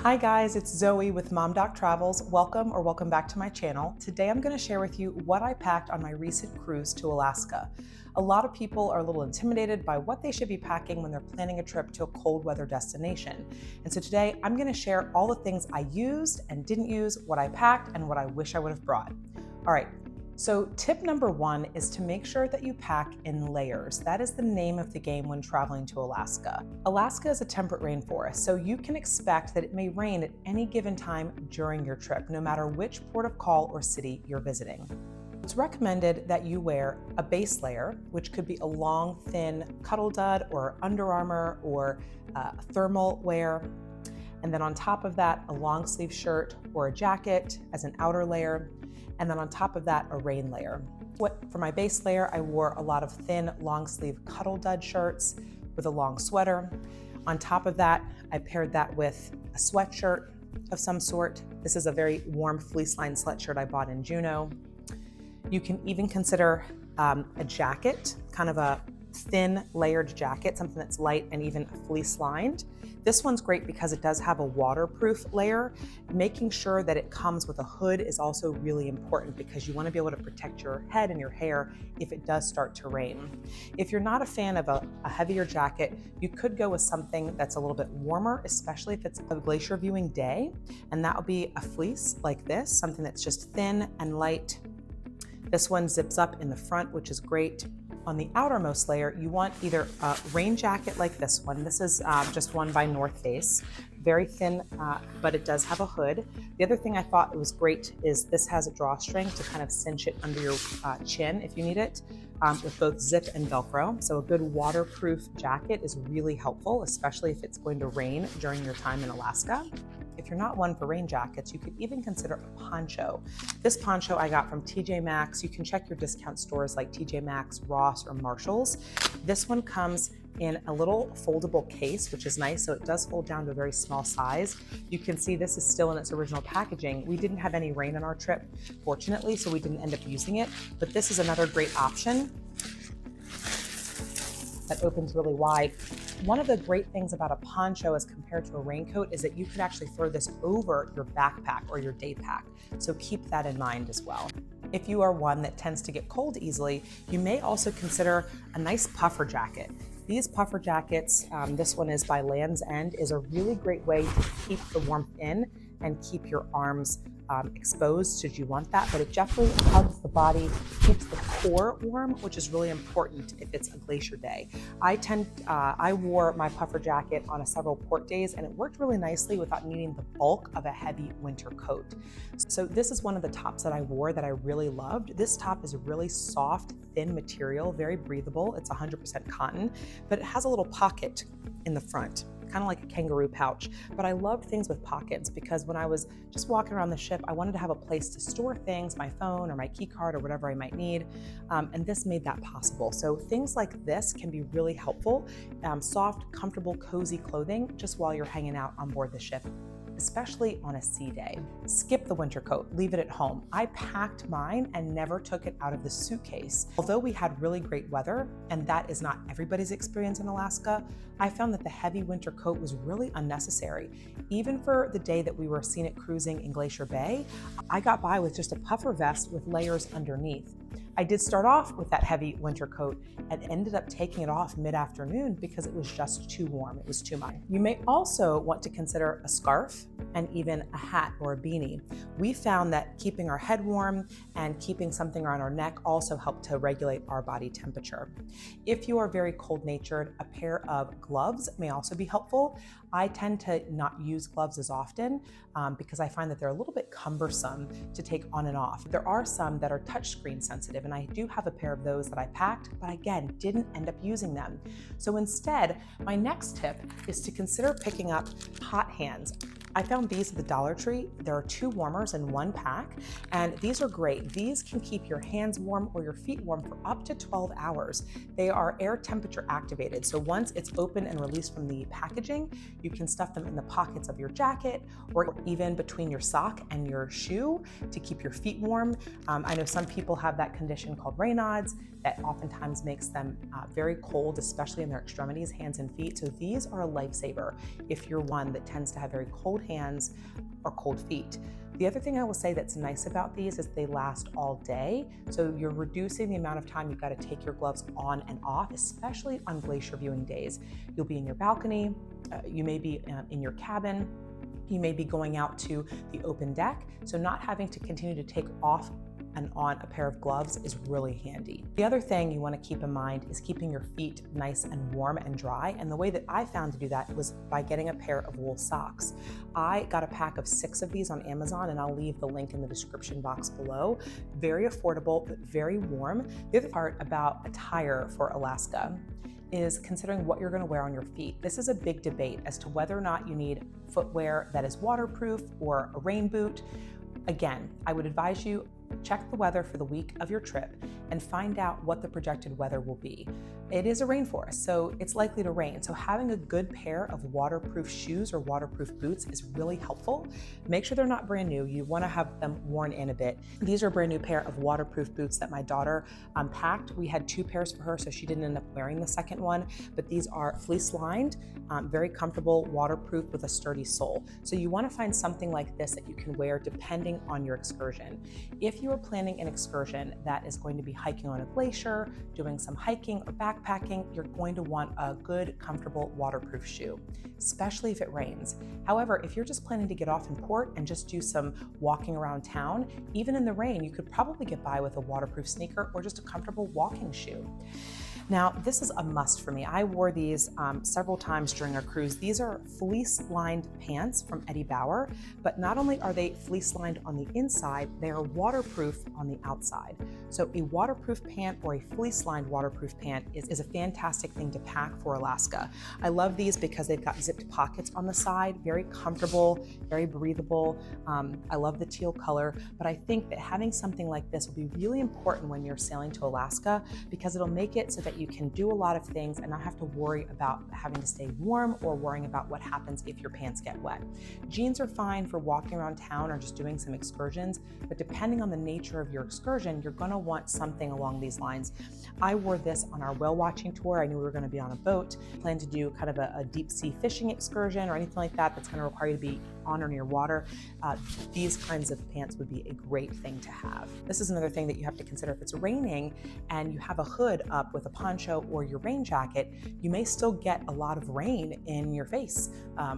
Hi guys, it's Zoe with Mom Doc Travels. Welcome back to my channel. Today I'm going to share with you what I packed on my recent cruise to Alaska. A lot of people are a little intimidated by what they should be packing when they're planning a trip to a cold weather destination. And so today I'm going to share all the things I used and didn't use, what I packed, and what I wish I would have brought. All right. So tip number one is to make sure that you pack in layers. That is the name of the game when traveling to Alaska. Alaska is a temperate rainforest, so you can expect that it may rain at any given time during your trip, no matter which port of call or city you're visiting. It's recommended that you wear a base layer, which could be a long, thin Cuddle Dud or Under Armour or thermal wear. And then on top of that, a long sleeve shirt or a jacket as an outer layer. And then on top of that, a rain layer. For my base layer, I wore a lot of thin, long sleeve Cuddle Dud shirts with a long sweater. On top of that, I paired that with a sweatshirt of some sort. This is a very warm fleece lined sweatshirt I bought in Juneau. You can even consider a jacket, kind of a thin layered jacket, something that's light and even fleece lined. This one's great because it does have a waterproof layer. Making sure that it comes with a hood is also really important because you want to be able to protect your head and your hair if it does start to rain. If you're not a fan of a heavier jacket, you could go with something that's a little bit warmer, especially if it's a glacier viewing day. And that would be a fleece like this, something that's just thin and light. This one zips up in the front, which is great. On the outermost layer, you want either a rain jacket like this one. This is just one by North Face. Very thin, but it does have a hood. The other thing I thought was great is this has a drawstring to kind of cinch it under your chin if you need it, with both zip and Velcro. So a good waterproof jacket is really helpful, especially if it's going to rain during your time in Alaska. If you're not one for rain jackets, you could even consider a poncho. This poncho I got from TJ Maxx. You can check your discount stores like TJ Maxx, Ross, or Marshalls. This one comes in a little foldable case, which is nice. So it does fold down to a very small size. You can see this is still in its original packaging. We didn't have any rain on our trip, fortunately, so we didn't end up using it. But this is another great option that opens really wide. One of the great things about a poncho as compared to a raincoat is that you could actually throw this over your backpack or your day pack. So keep that in mind as well. If you are one that tends to get cold easily, you may also consider a nice puffer jacket. These puffer jackets, this one is by Land's End, is a really great way to keep the warmth in and keep your arms exposed should you want that, but it definitely hugs the body, keeps the core warm, which is really important if it's a glacier day. I wore my puffer jacket on several port days and it worked really nicely without needing the bulk of a heavy winter coat. So this is one of the tops that I wore that I really loved. This top is a really soft, thin material, very breathable. It's 100% cotton, but it has a little pocket in the front, kind of like a kangaroo pouch. But I loved things with pockets because when I was just walking around the ship, I wanted to have a place to store things, my phone or my key card or whatever I might need. And this made that possible. So things like this can be really helpful. Soft, comfortable, cozy clothing just while you're hanging out on board the ship, especially on a sea day. Skip the winter coat, leave it at home. I packed mine and never took it out of the suitcase. Although we had really great weather, and that is not everybody's experience in Alaska, I found that the heavy winter coat was really unnecessary. Even for the day that we were scenic cruising in Glacier Bay, I got by with just a puffer vest with layers underneath. I did start off with that heavy winter coat and ended up taking it off mid-afternoon because it was just too warm. It was too much. You may also want to consider a scarf and even a hat or a beanie. We found that keeping our head warm and keeping something around our neck also helped to regulate our body temperature. If you are very cold-natured, a pair of gloves may also be helpful. I tend to not use gloves as often because I find that they're a little bit cumbersome to take on and off. There are some that are touchscreen sensitive, and I do have a pair of those that I packed, but again, didn't end up using them. So instead, my next tip is to consider picking up hot hands. I found these at the Dollar Tree. There are 2 warmers in one pack, and these are great. These can keep your hands warm or your feet warm for up to 12 hours. They are air temperature activated, so once it's open and released from the packaging, you can stuff them in the pockets of your jacket or even between your sock and your shoe to keep your feet warm. I know some people have that condition called Raynaud's that oftentimes makes them very cold, especially in their extremities, hands and feet. So these are a lifesaver if you're one that tends to have very cold cold hands or cold feet. The other thing I will say that's nice about these is they last all day. So you're reducing the amount of time you've got to take your gloves on and off, especially on glacier viewing days. You'll be in your balcony, you may be in your cabin, you may be going out to the open deck. So not having to continue to take off and on a pair of gloves is really handy. The other thing you want to keep in mind is keeping your feet nice and warm and dry. And the way that I found to do that was by getting a pair of wool socks. I got a pack of 6 of these on Amazon, and I'll leave the link in the description box below. Very affordable, but very warm. The other part about attire for Alaska is considering what you're going to wear on your feet. This is a big debate as to whether or not you need footwear that is waterproof or a rain boot. Again, I would advise you check the weather for the week of your trip and find out what the projected weather will be. It is a rainforest, so it's likely to rain. So having a good pair of waterproof shoes or waterproof boots is really helpful. Make sure they're not brand new. You want to have them worn in a bit. These are a brand new pair of waterproof boots that my daughter packed. We had 2 pairs for her, so she didn't end up wearing the second one, but these are fleece lined, very comfortable, waterproof with a sturdy sole. So you want to find something like this that you can wear depending on your excursion. If you are planning an excursion that is going to be hiking on a glacier, doing some hiking or backpacking, you're going to want a good, comfortable, waterproof shoe, especially if it rains. However, if you're just planning to get off in port and just do some walking around town, even in the rain, you could probably get by with a waterproof sneaker or just a comfortable walking shoe. Now, this is a must for me. I wore these several times during our cruise. These are fleece-lined pants from Eddie Bauer, but not only are they fleece-lined on the inside, they are waterproof on the outside. So a waterproof pant or a fleece-lined waterproof pant is a fantastic thing to pack for Alaska. I love these because they've got zipped pockets on the side, very comfortable, very breathable. I love the teal color, but I think that having something like this will be really important when you're sailing to Alaska because it'll make it so that you can do a lot of things and not have to worry about having to stay warm or worrying about what happens if your pants get wet. Jeans are fine for walking around town or just doing some excursions, but depending on the nature of your excursion, you're going to want something along these lines. I wore this on our whale watching tour. I knew we were going to be on a boat, planned to do kind of a deep sea fishing excursion or anything like that that's going to require you to be on or near water. These kinds of pants would be a great thing to have. This is another thing that you have to consider. If it's raining and you have a hood up with a poncho or your rain jacket, you may still get a lot of rain in your face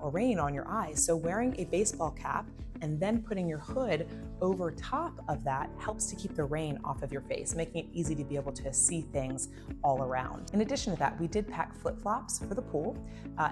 or rain on your eyes. So wearing a baseball cap and then putting your hood over top of that helps to keep the rain off of your face, making it easy to be able to see things all around. In addition to that, we did pack flip-flops for the pool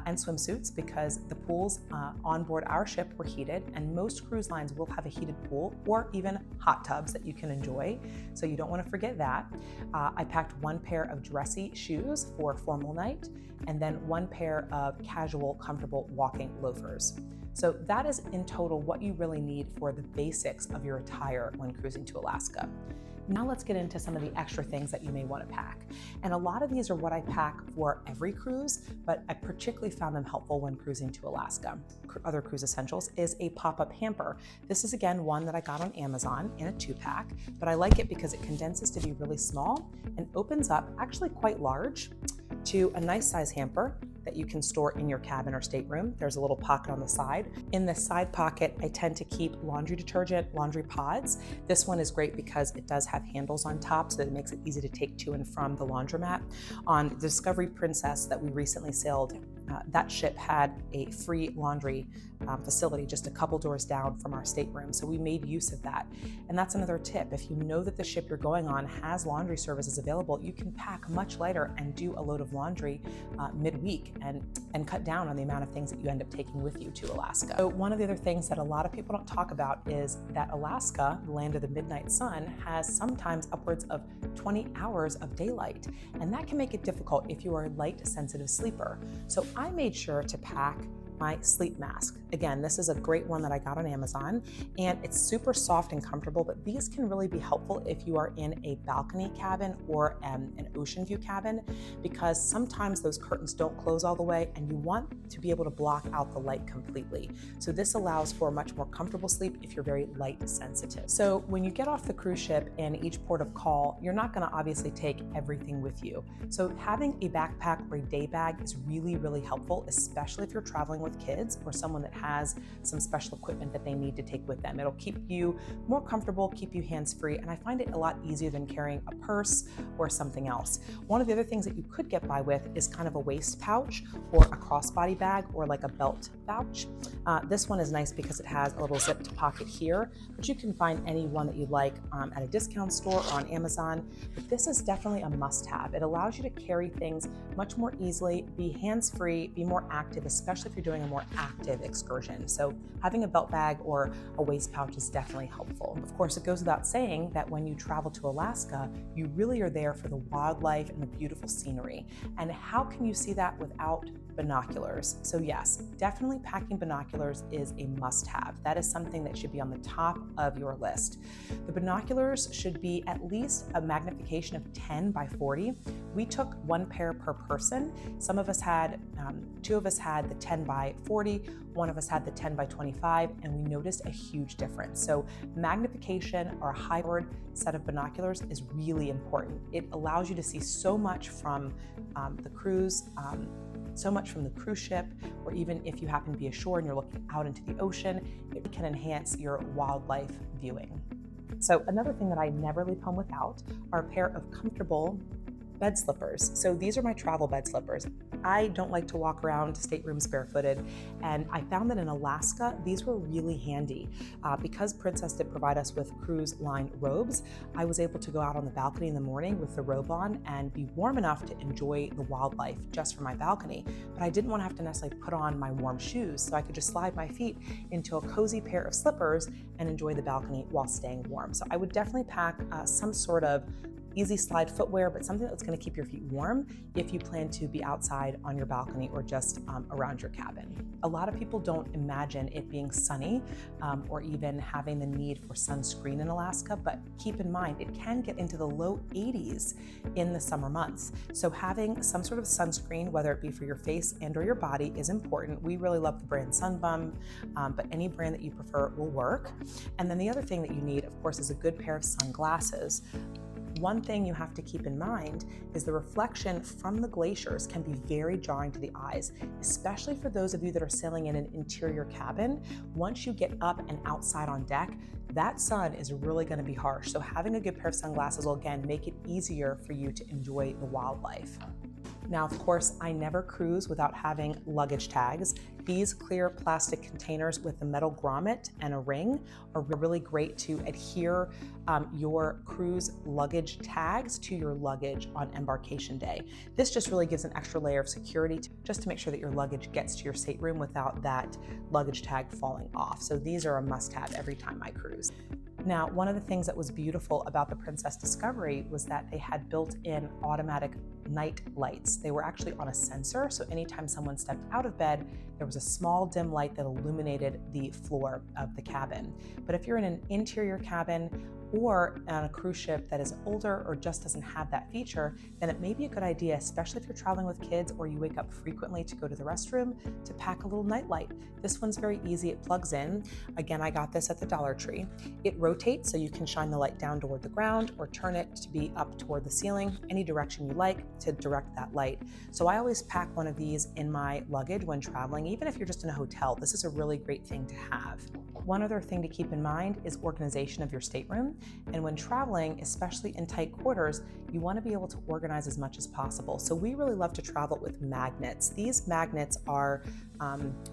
and swimsuits because the pools on board our ship were heated, and most cruise lines will have a heated pool or even hot tubs that you can enjoy, so you don't want to forget that. I packed 1 pair of dressy shoes for formal night and then 1 pair of casual, comfortable walking loafers. So that is in total what you really need for the basics of your attire when cruising to Alaska. Now let's get into some of the extra things that you may want to pack. And a lot of these are what I pack for every cruise, but I particularly found them helpful when cruising to Alaska. Other cruise essentials is a pop-up hamper. This is again one that I got on Amazon in a 2-pack, but I like it because it condenses to be really small and opens up actually quite large to a nice size hamper that you can store in your cabin or stateroom. There's a little pocket on the side. In this side pocket, I tend to keep laundry detergent, laundry pods. This one is great because it does have handles on top, so that it makes it easy to take to and from the laundromat. On the Discovery Princess that we recently sailed, that ship had a free laundry facility just a couple doors down from our stateroom, so we made use of that. And that's another tip. If you know that the ship you're going on has laundry services available, you can pack much lighter and do a load of laundry midweek and cut down on the amount of things that you end up taking with you to Alaska. So one of the other things that a lot of people don't talk about is that Alaska, the land of the midnight sun, has sometimes upwards of 20 hours of daylight, and that can make it difficult if you are a light sensitive sleeper. So I made sure to pack my sleep mask. Again, this is a great one that I got on Amazon, and it's super soft and comfortable, but these can really be helpful if you are in a balcony cabin or an ocean view cabin, because sometimes those curtains don't close all the way and you want to be able to block out the light completely. So this allows for a much more comfortable sleep if you're very light sensitive. So when you get off the cruise ship in each port of call, you're not going to obviously take everything with you. So having a backpack or a day bag is really, really helpful, especially if you're traveling with with kids or someone that has some special equipment that they need to take with them. It'll keep you more comfortable, keep you hands-free, and I find it a lot easier than carrying a purse or something else. One of the other things that you could get by with is kind of a waist pouch or a crossbody bag or like a belt pouch. This one is nice because it has a little zipped pocket here, but you can find any one that you like at a discount store or on Amazon. But this is definitely a must-have. It allows you to carry things much more easily, be hands-free, be more active, especially if you're doing a more active excursion. So having a belt bag or a waist pouch is definitely helpful. Of course, it goes without saying that when you travel to Alaska, you really are there for the wildlife and the beautiful scenery. And how can you see that without binoculars? So yes, definitely packing binoculars is a must-have. That is something that should be on the top of your list. The binoculars should be at least a magnification of 10 by 40. We took one pair per person. Some of us had, two of us had the 10 by 40, one of us had the 10 by 25, and we noticed a huge difference. So magnification or a hybrid set of binoculars is really important. It allows you to see so much from the cruise, so much from the cruise ship, or even if you happen to be ashore and you're looking out into the ocean, it can enhance your wildlife viewing. So another thing that I never leave home without are a pair of comfortable bed slippers. So these are my travel bed slippers. I don't like to walk around staterooms barefooted, and I found that in Alaska, these were really handy. Because Princess did provide us with cruise line robes, I was able to go out on the balcony in the morning with the robe on and be warm enough to enjoy the wildlife just from my balcony. But I didn't want to have to necessarily put on my warm shoes, so I could just slide my feet into a cozy pair of slippers and enjoy the balcony while staying warm. So I would definitely pack some sort of easy slide footwear, but something that's going to keep your feet warm if you plan to be outside on your balcony or just around your cabin. A lot of people don't imagine it being sunny or even having the need for sunscreen in Alaska, but keep in mind it can get into the low 80s in the summer months. So having some sort of sunscreen, whether it be for your face and or your body, is important. We really love the brand Sunbum, but any brand that you prefer will work. And then the other thing that you need, of course, is a good pair of sunglasses. One thing you have to keep in mind is the reflection from the glaciers can be very jarring to the eyes, especially for those of you that are sailing in an interior cabin. Once you get up and outside on deck, that sun is really going to be harsh. So having a good pair of sunglasses will again make it easier for you to enjoy the wildlife. Now, of course, I never cruise without having luggage tags. These clear plastic containers with a metal grommet and a ring are really great to adhere your cruise luggage tags to your luggage on embarkation day. This just really gives an extra layer of security just to make sure that your luggage gets to your stateroom without that luggage tag falling off. So these are a must-have every time I cruise. Now, one of the things that was beautiful about the Princess Discovery was that they had built-in automatic night lights. They were actually on a sensor, so anytime someone stepped out of bed, there was a small dim light that illuminated the floor of the cabin. But if you're in an interior cabin or on a cruise ship that is older or just doesn't have that feature, then it may be a good idea, especially if you're traveling with kids or you wake up frequently to go to the restroom, to pack a little night light. This one's very easy, it plugs in. Again, I got this at the Dollar Tree. It rotates so you can shine the light down toward the ground or turn it to be up toward the ceiling, any direction you like to direct that light. So I always pack one of these in my luggage when traveling, even if you're just in a hotel. This is a really great thing to have. One other thing to keep in mind is organization of your stateroom. And when traveling, especially in tight quarters, you want to be able to organize as much as possible. So we really love to travel with magnets. These magnets are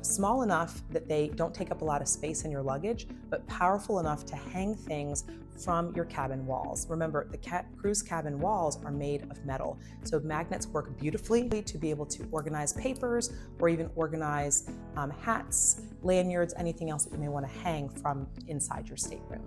small enough that they don't take up a lot of space in your luggage, but powerful enough to hang things from your cabin walls. Remember, the cruise cabin walls are made of metal, so magnets work beautifully to be able to organize papers or even organize hats, lanyards, anything else that you may want to hang from inside your stateroom.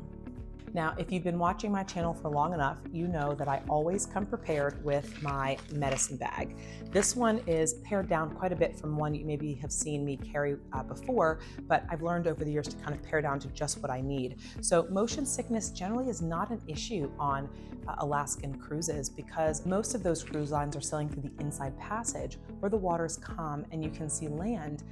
Now, if you've been watching my channel for long enough, you know that I always come prepared with my medicine bag. This one is pared down quite a bit from one you maybe have seen me carry before, but I've learned over the years to kind of pare down to just what I need. So motion sickness generally is not an issue on Alaskan cruises because most of those cruise lines are sailing through the inside passage where the water's calm and you can see land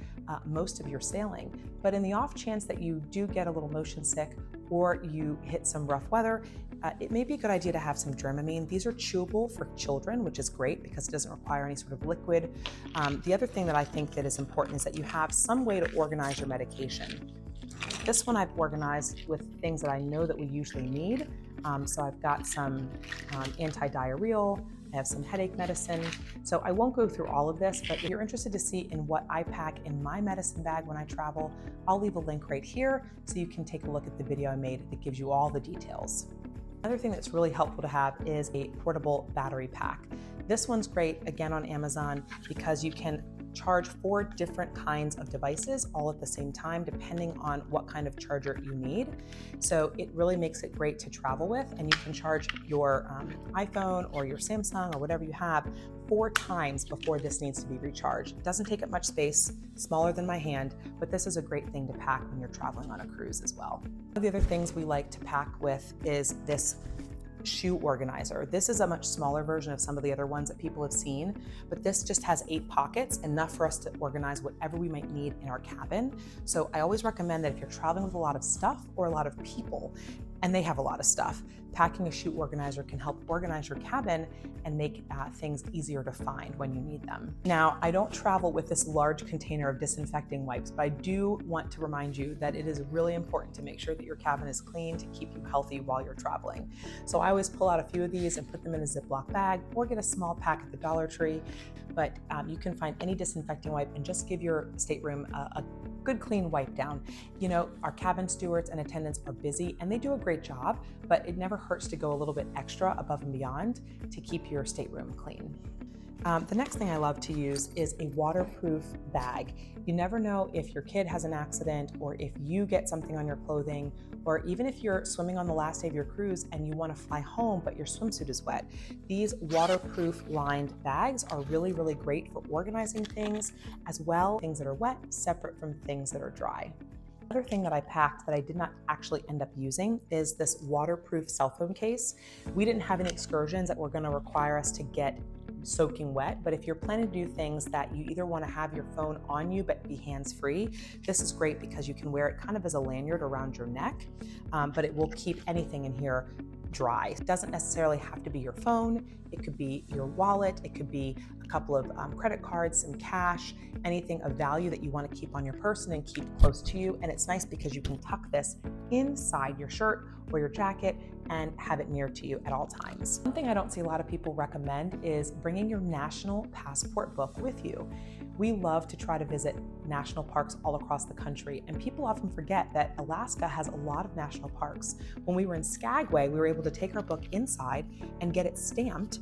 most of your sailing. But in the off chance that you do get a little motion sick or you hit some rough weather, it may be a good idea to have some Dramamine. These are chewable for children, which is great because it doesn't require any sort of liquid. The other thing that I think that is important is that you have some way to organize your medication. This one I've organized with things that I know that we usually need. So I've got some anti-diarrheal, I have some headache medicine. So I won't go through all of this, but if you're interested to see in what I pack in my medicine bag when I travel, I'll leave a link right here so you can take a look at the video I made that gives you all the details. Another thing that's really helpful to have is a portable battery pack. This one's great, again, on Amazon because you can charge 4 different kinds of devices all at the same time, depending on what kind of charger you need. So it really makes it great to travel with, and you can charge your iPhone or your Samsung or whatever you have 4 times before this needs to be recharged. It doesn't take up much space, smaller than my hand, but this is a great thing to pack when you're traveling on a cruise as well. One of the other things we like to pack with is this shoe organizer. This is a much smaller version of some of the other ones that people have seen, but this just has 8 pockets, enough for us to organize whatever we might need in our cabin. So I always recommend that if you're traveling with a lot of stuff or a lot of people, and they have a lot of stuff, packing a shoe organizer can help organize your cabin and make things easier to find when you need them. Now, I don't travel with this large container of disinfecting wipes, but I do want to remind you that it is really important to make sure that your cabin is clean to keep you healthy while you're traveling. So I always pull out a few of these and put them in a Ziploc bag or get a small pack at the Dollar Tree. But you can find any disinfecting wipe and just give your stateroom a good clean wipe down. You know, our cabin stewards and attendants are busy and they do a great job, but it never hurts to go a little bit extra above and beyond to keep your stateroom clean. The next thing I love to use is a waterproof bag. You never know if your kid has an accident or if you get something on your clothing, or even if you're swimming on the last day of your cruise and you want to fly home but your swimsuit is wet. These waterproof lined bags are really, really great for organizing things as well, things that are wet separate from things that are dry. Another thing that I packed that I did not actually end up using is this waterproof cell phone case. We didn't have any excursions that were going to require us to get soaking wet, but if you're planning to do things that you either want to have your phone on you but be hands-free, this is great because you can wear it kind of as a lanyard around your neck, but it will keep anything in here dry. It doesn't necessarily have to be your phone. It could be your wallet. It could be a couple of credit cards, some cash, anything of value that you want to keep on your person and keep close to you. And it's nice because you can tuck this inside your shirt or your jacket and have it near to you at all times. One thing I don't see a lot of people recommend is bringing your national passport book with you. We love to try to visit national parks all across the country, and people often forget that Alaska has a lot of national parks. When we were in Skagway, we were able to take our book inside and get it stamped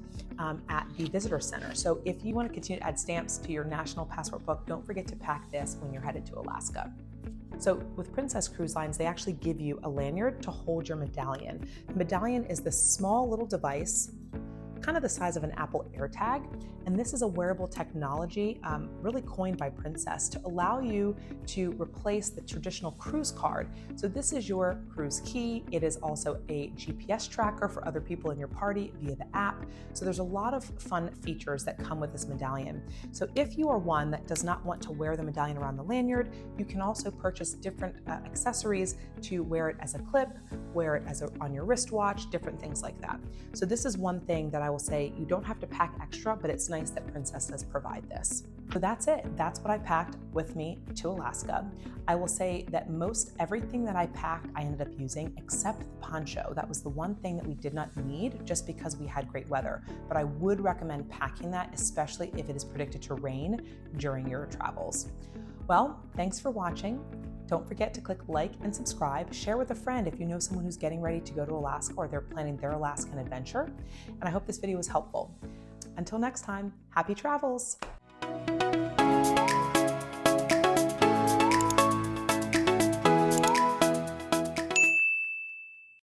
at the visitor center. So if you want to continue to add stamps to your national passport book, don't forget to pack this when you're headed to Alaska. So with Princess Cruise Lines, they actually give you a lanyard to hold your medallion. The medallion is this small little device, kind of the size of an Apple AirTag. And this is a wearable technology really coined by Princess to allow you to replace the traditional cruise card. So this is your cruise key. It is also a GPS tracker for other people in your party via the app. So there's a lot of fun features that come with this medallion. So if you are one that does not want to wear the medallion around the lanyard, you can also purchase different accessories to wear it as a clip, wear it as on your wristwatch, different things like that. So this is one thing that I will say you don't have to pack extra, but it's nice that Princess does provide this. So that's it. That's what I packed with me to Alaska. I will say that most everything that I packed, I ended up using except the poncho. That was the one thing that we did not need just because we had great weather. But I would recommend packing that, especially if it is predicted to rain during your travels. Well, thanks for watching. Don't forget to click like and subscribe. Share with a friend if you know someone who's getting ready to go to Alaska or they're planning their Alaskan adventure. And I hope this video was helpful. Until next time, happy travels.